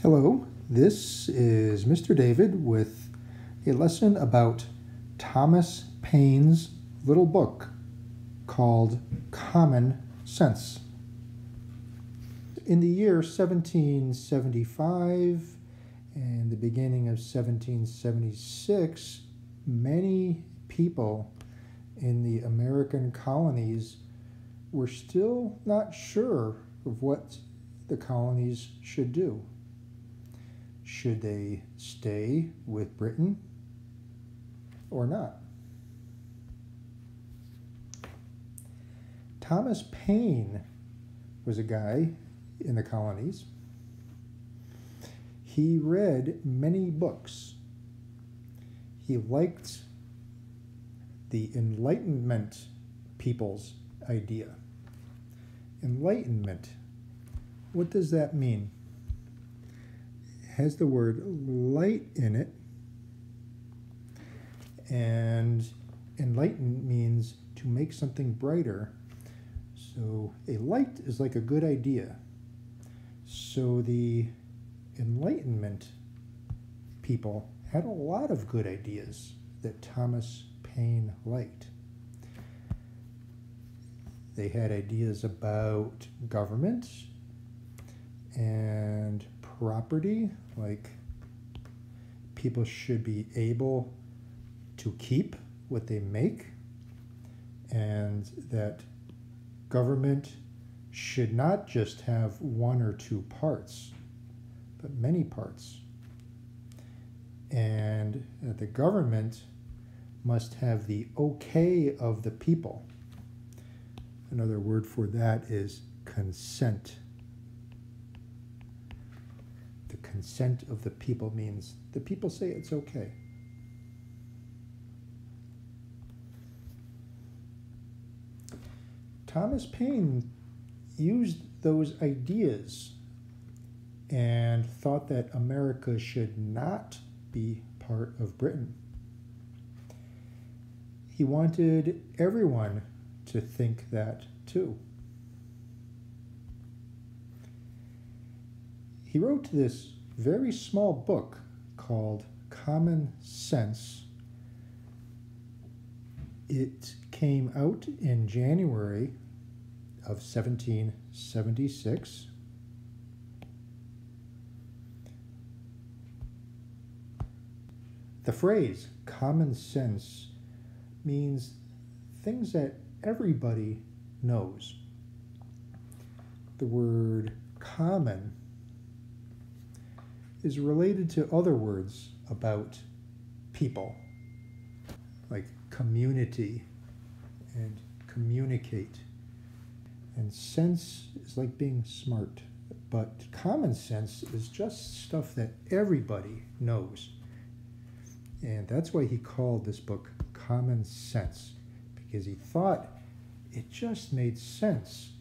Hello, this is Mr. David with a lesson about Thomas Paine's little book called Common Sense. In the year 1775 and the beginning of 1776, many people in the American colonies were still not sure of what the colonies should do. Should they stay with Britain or not? Thomas Paine was a guy in the colonies. He read many books. He liked the Enlightenment people's idea. Enlightenment, what does that mean? Has the word light in it, and enlighten means to make something brighter. So a light is like a good idea. So the Enlightenment people had a lot of good ideas that Thomas Paine liked. They had ideas about government and property, like people should be able to keep what they make, and that government should not just have one or two parts, but many parts, and that the government must have the okay of the people. Another word for that is consent. The consent of the people means the people say it's okay. Thomas Paine used those ideas and thought that America should not be part of Britain. He wanted everyone to think that too. He wrote this very small book called Common Sense. It came out in January of 1776. The phrase common sense means things that everybody knows. The word common is related to other words about people, like community and communicate. And sense is like being smart, but common sense is just stuff that everybody knows. And that's why he called this book Common Sense, because he thought it just made sense.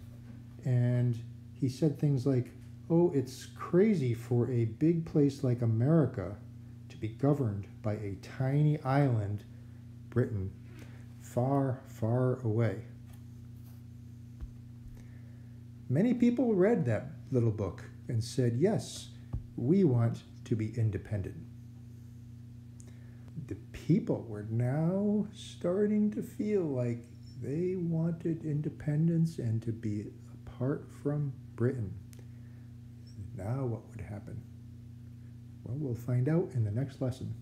And he said things like, oh, it's crazy for a big place like America to be governed by a tiny island, Britain, far, far away. Many people read that little book and said, yes, we want to be independent. The people were now starting to feel like they wanted independence and to be apart from Britain. Now what would happen? Well, we'll find out in the next lesson.